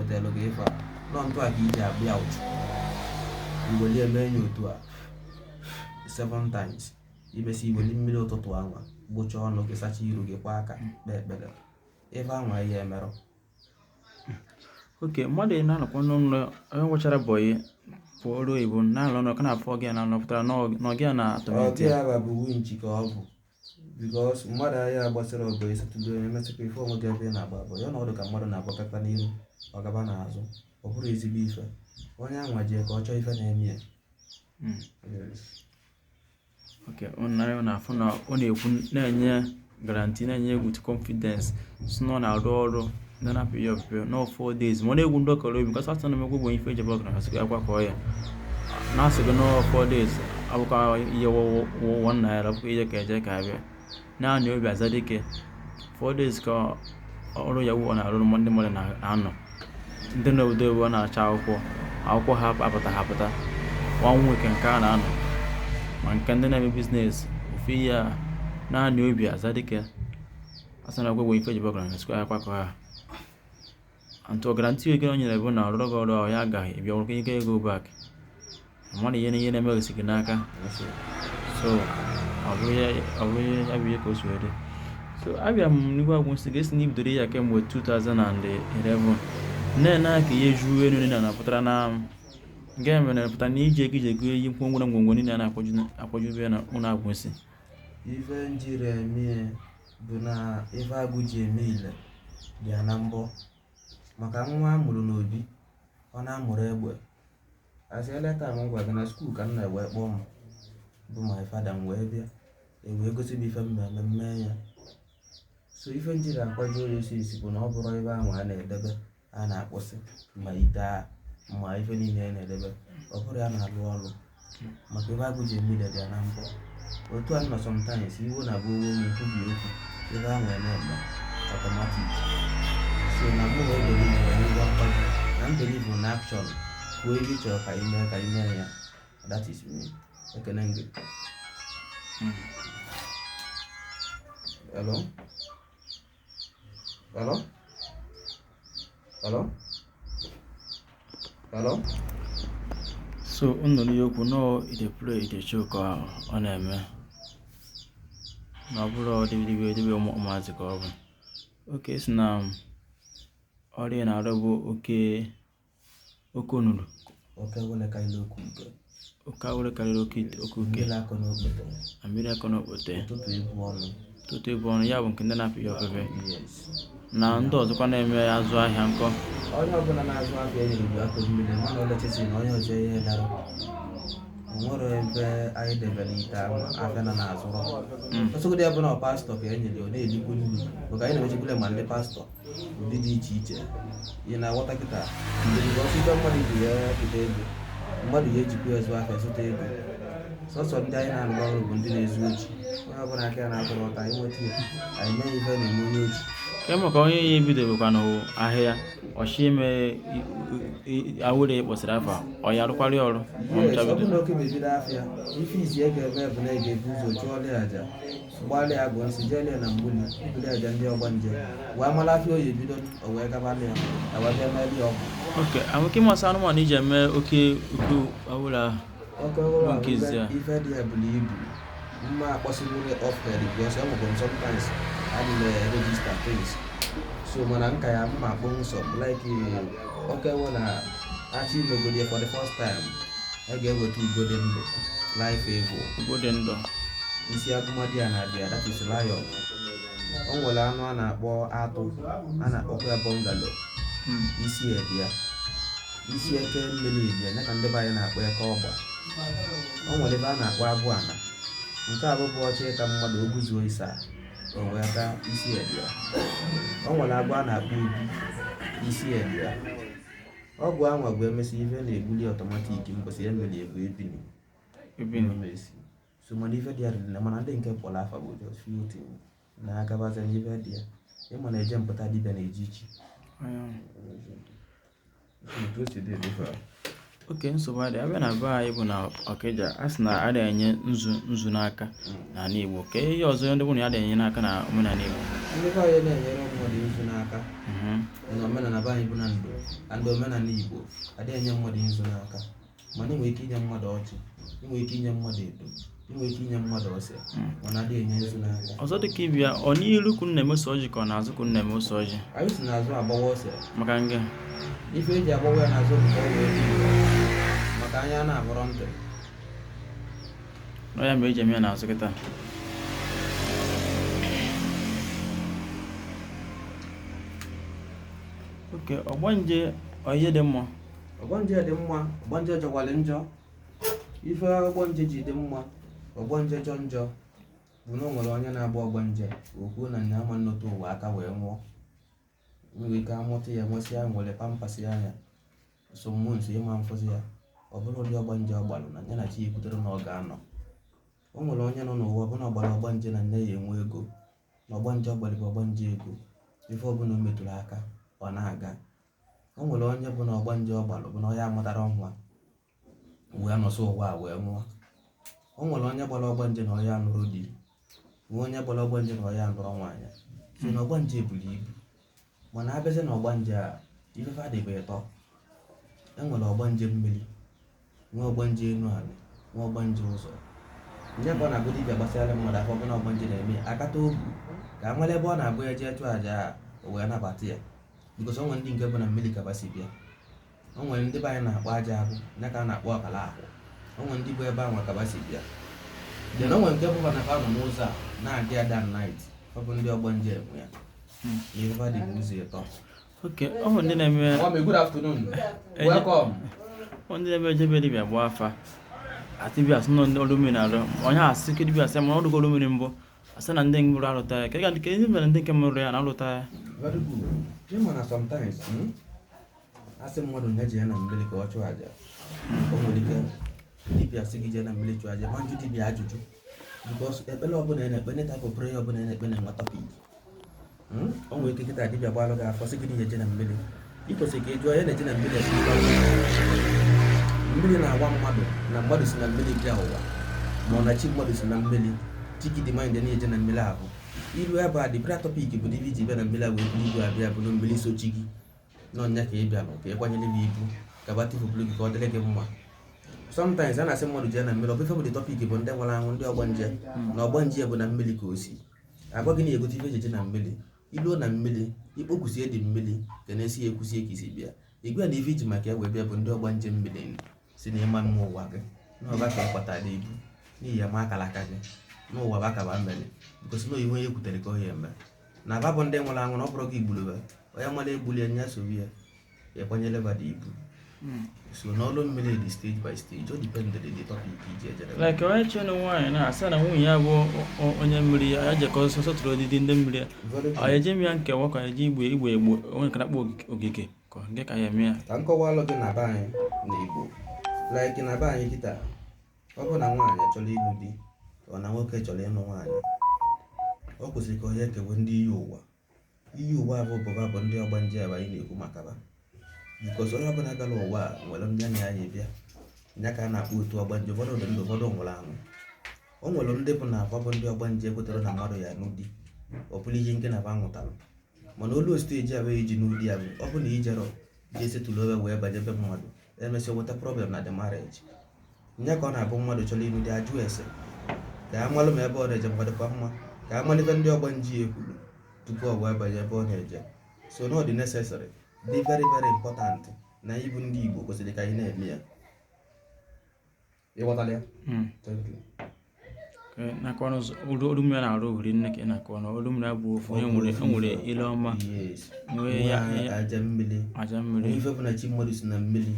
wetara gị ife a nọ ntụ a ka iji abịa ụchụ iweli eme nye otu a 7 times ibesi iweli mmiri ụtụtụ anwa gbuchaa ọnụ gị sacha iru gị kwa aka kpee ekpere ife anwa ihe emerụ. Okay, mmadụ na-anọkwa n'ụlọ onye nwechara bọyị pụọ ọrụ oyibo na-alụ ọnụ ka na-afọ gị na nọpụtara na ọgị na atọmenti ya bụ winchi ka ọ bụ bikos mmadụ ahịa gbasara ọbọyị satụdo onye metụkwa ife onwe gị ebe ị na-agba abọ ya na ọdụ ka mmadụ na-agbakọta n'ihu ọ gaba n'azụ ọ bụrụ ezigbo ife onye anwa jee ka ọ chọọ ife na-eme ya. ọ na-afụ na ọ na-ekwu na-enye garanti na-enye egwu to confidence si na ọ na-arụ ọrụ ndị na-apụ ya ọpụpụ na 4 days ma ọ na-egwu ndị ọkọrọ obi kasị atọ na megwu bụ ife ejebe ọgara asị akwa ka ọ ya na-asị gị na 4 days abụkwa ihe wụwọ naira bụkwa ihe ka eje ka abịa naanị obi aza dike 4 days ka ọrụ ya ọ na-arụ ndị mmadụ na-anọ ndị na-obodo ebe ọ na-acha akwụkwọ ha apụta 1 week nke a na-anọ ma nke ndị na-eme biznes ofe ihe a naanị obi aza dike asị na agwagwo ife ejebe ọgara asị akwa ka ha antụ garanti ego nyere bụ na ọrụ gị ọrụ ahụ ya agaghị ebịa nwụrụ ike ego bak mmadụ ihe na-emeghịsị gị n'aka so ọ bụrụ ya bụ ihe ka o si dị. So abịa m n'ihu agwụ nsị ga-esi na ibidoro ya kemgbe 2011 na ka ihe juo elu niile na-apụtara na nke mere na-apụta na iji ego iyi ngwongwo na ngwongwo niile na-akwajube na ụlọ agwụ nsị ife njiri eme bụ na ife agwụ ji eme ile dị ya na mbọ maka nwa amụrụ n'obi ọ na-amụrụ egbe asị eleta m gwa gị na skuul ka m na-ewe kpọọ m bụ my father m wee bịa ewee gosi m ife mmemme ya. So ife njiri akwajo ya esi bụ na ọ bụrụ ebe ahụ a na-edebe a na-akpụsị ma ite a ma ife niile a na-edebe ọ bụrụ ya na-alụ ọrụ maka ebe agụ ji emile dị ya na mbọ otu a nọ sometimes iwu na bụ owo m nkwubi okwu ebe ahụ na-eme ọtọmatik. So na mụ na ebelivu n'ụgwọ mkpaju na mbelivu na akshọn kwuo ebe ị chọrọ ka ime ya that is me. Ekene gị. Hello? So nnụnụ ya okwu nọọ ide play ide show ka ọ na-eme na ọ bụrụ ọdịbe ụmụazị ka ọ bụ oke si na ọrịa na-arụ bụ oke onunu oke awụle karịrị oke mmiri akọ n'okpote ụtụtụ ibu ọnụ ya bụ nke ndị na-apụ ya ofefe na ndị ọzọkwa na-eme azụ ahịa nkọ onye ọbụla na-azụ ahịa enyere bụ akụ mmiri mana ọlechesi na onye ọzọ ihe dara onwere ebe anyị debere ite afịa na na-azụrụ ọsọgodi ya bụ na pastọ ka enyere ọ na-ejikwu nri maka anyị na-emechikwule ma ndị pastọ ụdị dị iche iche ị na-aghọta kịta ọsịta mmadụ ji ya pụta ego mmadụ ya ejikwa ezu afịa zụta ego sọsọ ndị anyị na-arụ ọrụ bụ ndị na-ezu ochi onye ọbụla aka ya na-akwụrụ ọta anyị nweta ya anyị mee ife na-eme onye ochi maka onye ya ebidobekwa n'ahịa ọchị ime awụre kpọsịrị afa ọ ya arụkwara ọrụ ọ bụ na oke mebido afịa ife izi ego eme bụ na ege ebu ụzọ chụọla ya aja gbalịa agụ nsị jelie na mgbuli ibuli aja ndị ọgba nje wee mara afịa oyi ebido o wee gabalị ya awabịa meli ọgwụ amụke masị anụmanụ iji eme oke awụre ahụ nke izi ya ife dị ya bụrụ ibu mma akpọsịbụrụ ọfere bịọs enwere sometimes adịle register things so mana nka ya mma akpọ nsọ like oke nwe na achị imegodi for the first time a ga-eweta ugode ndụ life ego ugode ndụ isi agụmadi ya na abịa that is lion o nwere anụ a na-akpọ atụ a na-akpọkwa ya bungalow isi ebia isi eke mmiri ebia ya ka ndị be anyị na-akpọ eke ọgba o nwere ebe a na-akpọ abụ ana nke a bụbụ ọchị ka mmadụ oguzuo isa o wee gaa isi ebia o nwere agụ a na-akpọ ubi isi ebia ọgwụ anwa bụ emesi ife na-egbuli ọtọmatik mbosi ya mere ego ebini so mana ife dị ya riri mana ndị nke kpọrọ afa bụ just few things na-agabazi n'ife dị ya ịma na-eje mpụta dibịa na-eji ichi oke nsogbu adị abịa na be anyị bụ na Ọkịja a sị na a na-enye nzu n'aka n'ala Igbo ka ihe ọzọ ndị bụ na ya na-enye n'aka na omenala Igbo ndị be anyị na-enyere mmadụ nzu n'aka na omenala be anyị bụ NANDO and omenala Igbo adịghị enye mmadụ nzu n'aka, mana ị nwere ike inye mmadụ ọjị, ị nwere ike inye mmadụ edo, ị nwere ike inye mmadụ ose, mana adịghị enye nzu n'aka. Ọzọ dịka ịbịa, ọ n'iru ka unu na-emeso ọjị ka ọ n'azụ ka unu na-emeso ọjị? Anyị si n'azụ agbawa ose. Maka nga ife eji agbawa ya n'azụ bụ ka ọ wee dị irè, maka anya na-abụrọ ntị. ọ ya mere eji eme ya n'azụ kịta. Oke, ọgbanje ihe dị mma. Ọgbanje dị mma, ọgbanje jọkwalị njọ. Ife ọgbanje ji dị mma, ọgbanje jọ njọ bụ na o nwere onye na-agba ọgbanje okwu na nya ama nnọta ụwa aka wee nwụọ. Nwere ike amụta ya nwesị ya nwere pampasị anya so mmụọ nso ịma mfụzi ya, ọ bụrụ ụdị ọgbanje ọ gbalụ na ya na chi ekwutere na ọ ga-anọ. O nwere onye nọ n'ụwa ọbụla ọgbara ọgbanje na nne ya enwe ego, na ọgbanje ọgbalị bụ ọgbanje ego, ife ọbụla o metụrụ aka ọ na-aga. O nwere onye bụ na ọgbanje ọgbalụ bụ na ọ ya amụtara nwa wee nọsọ ụwa wee nwụọ. O nwere onye gbara ọgbanje na ọ ya nụrụ di, nwee onye gbara ọgbanje na ọ ya nụrụ nwaanyị. So na ọgbanje buru ibu, mana abịazi na ọgbanje a ife fadịbe ịtọ. E nwere ọgbanje mmiri, nwee ọgbanje enu ala, nwee ọgbanje ụzọ. Nye ka ọ na-abụ dibịa gbasara mmadụ afọ bụ na ọgbanje na-eme akata obu ka a nwere ebe ọ na-abụ ya jee chụọ aja o wee nabata ya, because o nwere ndị nke bụ na mmiri kabasi bịa. O nwere ndị be anyị na-akpọ aja ahụ, ya ka a na-akpọ ọkala ahụ. O nwere ndị bụ ebe ahụ kabasi bịa. Then o nwere nke bụ na fa nọ n'ụzọ a na-adị ya dan night, ọ bụ ndị ọgbanje enwe ya. Ihe fa dị ụzọ ịtọ. Oke, ọ bụ ndị na-eme Good afternoon. Welcome. ọ ndị na-eme ejebe dibịa gba afa atibia sị na olu mmiri na-arụ onye asị ke dibịa sị ma ọ dụgo olu mmiri mbụ asị na ndị mụrụ alụta ya ka ndị mere ndị nke mụrụ ya na alụta ya. Very good. Jema na sometimes asị mmadụ nye je ya na mmiri ka ọ chụọ aja. O nwere ike dibịa sị gị je na mmiri chụọ aja ma njụ dibịa ajụjụ, because ekpere ọbụla ị na-ekpe, type of prayer ọbụla ị na-ekpe na-enwe topic. O nwere ike kịta dibịa gbalụ gị afọ sị gị na je na mmiri, ị kwesịrị ka ị jụọ ya na-eje na mmiri esi mmiri na-agwa mmadụ na mmadụ si na mmiri bịa ụwa, ma ọ na chi mmadụ si na mmiri chiki dị mind na-eje na mmiri ahụ. Ilu ebe a dị prayer topic bụ dịbị ji bịa na mmiri wee buru ibu abịa bụ na mmiri sochi gị n'ọnya ka ị bịa nọ ka ị kwanyere gị ibu ka batịfụbulu gị ka ọ dịrị gị mma. Sometimes a na-asị mmadụ jee na mmiri, ọbụfe bụ dị topic bụ ndị nwere anwụ, ndị ọgbanje na ọgbanje bụ na mmiri ka o si agwa gị na-egote ife ejeje na mmiri. Iluo na mmiri ikpokwusie dị mmiri ka na-esi ya ekwusie ka isi bịa, igwe na ife iji maka ewe bịa bụ ndị ọgbanje mmiri si na ịma mma ụwa gị n'ọba ka ịkpatara ibu n'ihi ama akara aka gị n'ụwa bụ akaba mmiri, bikosi na oyiwe onye kwutere ka ọ ya eme na aba bụ ndị nwere anwụ na ọ bụrụ gị igburu onye mara egbuli enya sobi ya ekwanyere bada ibu. So n'ọlụ mmiri dị stage by stage, o dipendere dị topic iji ejere. Like onye chọrọ nwaanyị na-asa na nwunye ya bụ onye mmiri ya jekọ ọsọ tụrụ odidi ndị mmiri ya, ọ eje m ya nkewa ka eje igbo egbo onye ka na-akpọ ogige ka nke ka ya eme ya. Ka nkọwa alụ gị na be anyị na Igbo, like na be anyị kịta, ọ bụ na nwaanyị chọrọ ịlụ di ọ na nwoke chọrọ ịlụ nwaanyị, ọ kwesịrị ka onye kewe ndị iyi ụwa. Iyi ụwa bụ bụba bụ ndị ọgbanje aba anyị na-ekwu maka ba, because onye ọbụla gara ụwa nwere ndị anya ya bịa ya ka a na-akpọ otu ọgbanje. Ụfọdụ dị ndụ, ụfọdụ nwụrụ anwụ. O nwere ndị bụ na akwa bụ ndị ọgbanje ekwetere na mmadụ ya n'ụdị ọ bụrụ ihe nke na ba nwụtara, mana olu steji abụ iji n'ụdị ya bụ ọ bụ na ijero ji esetụlụ owe wee banyebe mmadụ emesịa weta problem na the marriage. Nya ka ọ na-abụ mmadụ chọrọ ịlụ di ajụ ese ka a malụ ma ebe ọ na-eje mmadụ kwa mma, ka a malite ndị ọgbanje ekwuru tupu ọ wee banye ebe ọ na-eje. So no dị necessary, dị very very important na ịbụ ndị Igbo kwesịrị ka anyị na-eme ya. Ịghọtala ya? nakwa olu mmiri na-arụ ohiri nne ka ị na-akọ na olu mmiri abụ ofu onye nwere ile ọma nwee ya aja mmiri. Ife bụ na chi mmadụ si na mmiri,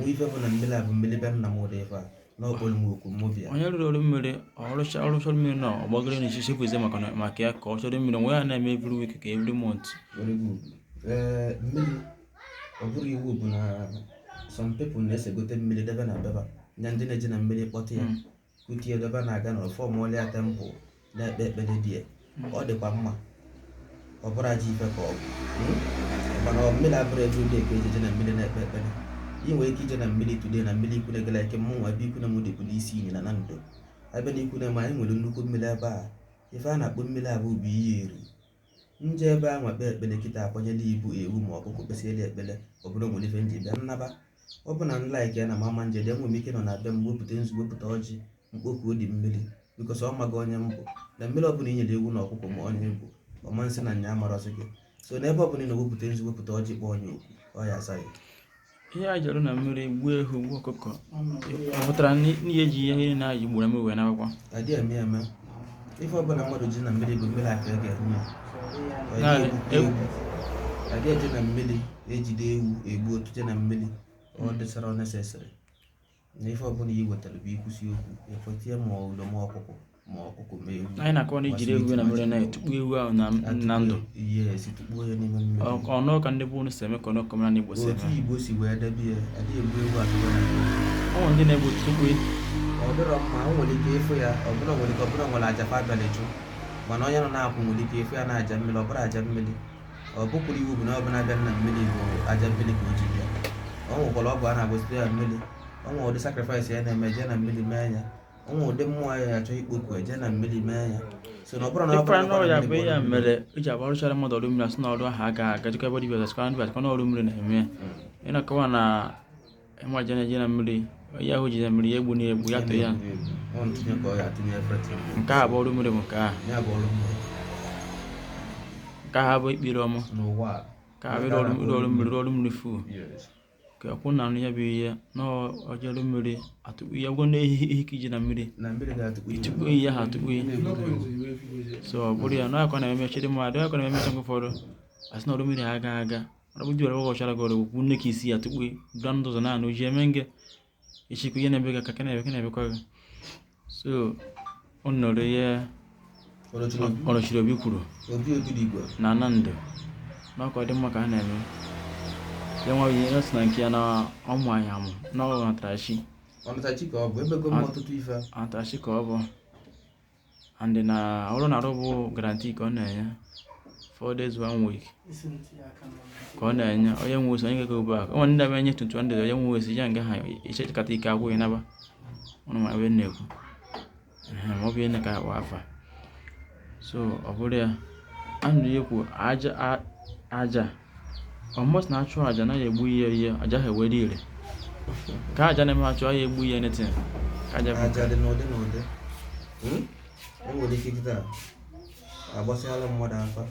ife bụ na mmiri a bụ mmiri bịa nna m ụdị ife a n'ọkpọrọ m okwu mmụbịa. Onye rụrụ olu mmiri ọrụchọrọ mmiri na ọgbagoro na ichiche kwụzie maka ya ka ọ chọrọ mmiri onwe ya na-eme every week ka every month. Mmiri ọ bụrụ iwu bụ na some people na-esegote mmiri debe na beba nya ndị na-eje na mmiri kpọta ya kutie debe na-aga na fọm ọlịa tempụl na-ekpe ekpere dị ya. Ọ dịkwa mma, ọ bụrụ aja ife ka ọ bụ mana mmiri abụrụ ebe ụdị ka ejeje na mmiri na-ekpe ekpere. Ị nwere ike ije na mmiri today na mmiri ikwu na-egala ike mmụnwa ebe ikwu na m dịkwu n'isi iyi na NANDO ebe na ikwu na ma anyị nwere nnukwu mmiri ebe a. Ife a na-akpọ mmiri abụ bụ iyi eri. nje ebe ahụ kpee ekpere kịta akwanyela ibu ewu ma ọkụkọ kpesịrị ekpere ọbụla nwere ife nji bịa nnaba ọ bụ na nlaik ya na mama njede enwe m ike nọ na be m wepụta nzu wepụta ọjị mkpoku odi mmiri bikọs ọ maga onye mbụ na mmiri ọbụla i nyere ewu na ọkụkọ ma onye bụ ọma nsị na nya amarọsị gị so n'ebe ọbụla ị na-ewepụta nzu wepụta ọjị kpọọ onye okwu ọ ya asaghị ihe a jere na mmiri gbuo ehu gbuo ọkụkọ ọ pụtara n'ihe eji ihe na-ayi gburu eme wee nabakwa adị eme ife ọbụla mmadụ ji na mmiri bụ mmiri aka ege enye adị eje na mmiri ejide ewu egbu otuje na mmiri ọ dịsara necessary na ife ọbụla i wetara bụ ikwusi okwu efotie ma ụlọ ma ọkụkọ ma ewu anyị na-akọwa na ijiri ewu na mmiri na-etukpu ewu ahụ na ndụ tukpuo ya n'ime mmiri ọnụ ka ndị bụ unu si eme ka ọnụ kọmara n'Igbo si otu Igbo si wee debe ya adị egbu ewu atụwa na ọ ndị na-egbu tukpu ọ dịrọ mma o nwere ike ịfụ ya ọbụla nwere aja abalị chụ mana onye nọ na-akwụ nwere ike ịfụ ya na aja mmiri ọ bụrụ aja mmiri ọ bụkwuru iwu bụ na ọbụla abịa na mmiri bụ aja mmiri ka o ji bịa ọ nwekwara ọgwụ a na-agosite ya mmiri ọ nwere ụdị sakrịfaịsị ya na-eme eje na mmiri mee ya ọ nwere ụdị mmụọ ya achọ ikpoku eje na mmiri mee ya so na ọ bụrụ na ọ bụrụ ya bụ ya mere eji agbarụchara mmadụ ọrụ mmiri asị na ọrụ ahụ aga agajikọ ebe dibịa ọzọ ndị bịa ọrụ mmiri na-eme ya ị na-akọwa na ịmaje na-eje na mmiri onye ahụ ji na mmiri ya egbu na egbu ya too ya nke a bụ ọrụ mmiri bụ nke a bụ ikpere ọma ka a bụrụ ọrụ mmiri fu ka ọkwụ na anụ ya bụ ihe na ọjọrụ mmiri atụkpu ya gwo na-ehi ka iji na mmiri itukpu ehi ya ha atụkpu so ọ bụrụ ya na akọ na-eme chiri mmadụ akọ na-eme nke ụfọdụ asị na ọrụ mmiri aga ọ bụ diwere ọchara gị ọrụ gwụ nne ka isi ya tukpu dụa ndụ ụzọ na-anụ ji eme nge echikwa ihe na-ebe gị ka na-ebekwa gị so ọ nọrọ ihe ọrọchiri obi kwuru na NANDO na ọkọ dị mma ka ha na-eme ya nwa ihe ya si na nke ya na ọmụ anyị amụ na ọ natarachi ka ọ bụ and na ọrụ na-arụ bụ garanti ka ọ na-enye 4 days 1 week ka ọ na-enye onye nwe osi onye ga-ego ugbu a onwe ndị na-enye 21 onye nwe osi ya nga ha ichekata ike agwụghị naba ọnụ ma ebe na-ekwu ma ọ bụ ihe ka akpa afa so ọ bụrụ ya anụ ekwu aja ọmọs na-achụ aja na ya egbu ihe aja ha ewere ire ka aja na-eme achụ ya egbu ihe netin ka aja dị n'ụdị enwere ike kịta agbasịala mmadụ afa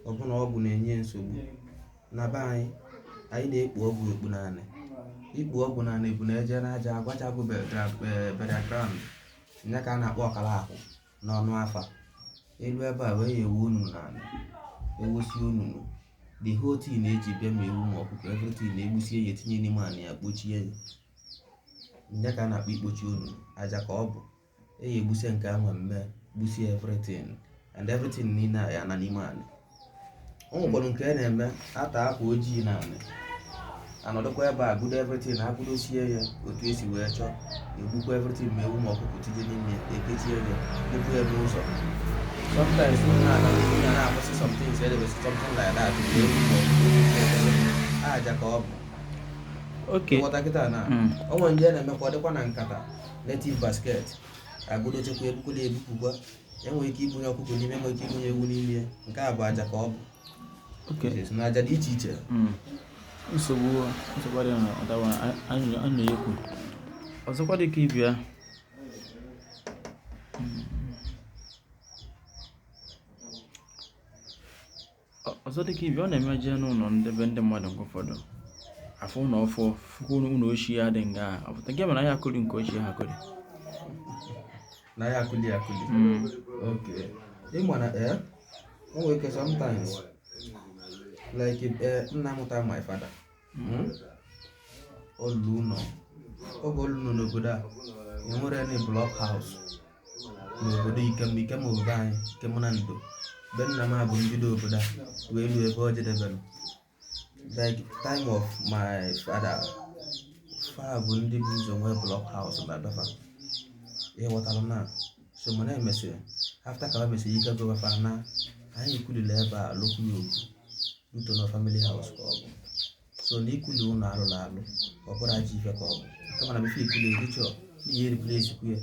ọbụna ọgwụ na-enye nsogbu na be anyị na-ekpu ọgwụ ekpu naanị ikpu ọgwụ naanị bụ na eje na aja agwachagwụ beriaground nya ka a na-akpọ ọkara ahụ n'ọnụ afa elu ebe a wee ewu unu naanị ewusi ununu the whole thing na-eji bịa ma ewu ma ọkụkọ everything na-egbusie ya etinye n'ime anị ya kpochie ya nya ka a na-akpọ ikpochi unu aja ka ọ bụ eyi egbusie nke ahụ mme gbusie everything and everything niile ya na n'ime anị ọ nwekwara nke a na-eme ata akwa ojii na anị anọdụkwa ebe a gụdo everything na akụdosie ya otu esi wee chọọ egbukwa everything ma ewu ma ọkụkọ tinye n'ime ya ekechie ya kpopụ ya n'ụzọ sometimes na na-akwụsị some things something like that aja ka ọ bụ nghọta kịta na onwe ndị a na-emekwa ọ dịkwa na nkata native basket agụdochekwa ebukwala ebupụkwa enwere ike ibunye ọkụkọ n'ime enwere ike ibunye ewu n'ime ya nke a bụ aja ka ọ bụ na aja dị iche iche nsogbu dị na ọdawa anyị ekwu ọzọkwa dị ka ibia ọ na-emeje n'ụlọ ndebe ndị mmadụ nke ụfọdụ afọ ụlọ ọfọ fụkwa ụlọ ochie ya dị nga ọ pụta nke mana ya akụli nke ochie ha akụli na ya akụli okay ịma na o nwere ike sometimes like nna mụta my father olu ụlọ oge olu nọ n'obodo a enwere any block house n'obodo ikem obodo anyị ikem na ndo be nna m abụ mbido obodo a wee ruo ebe o jedebere like time of my father bụ ndị bụ ụzọ nwee block house na befa ịghọtara na so mana emesịrị after ka o mesịrị ike gọvafa na anyị ekwulile ebe a lokwu ya okwu ruto na family house ka ọ bụ so na ikwuli ụlọ alụrụ alụ ọ bụrụ aja ife ka ọ bụ kama na befe ikwuli erichọ ihe replace kwuye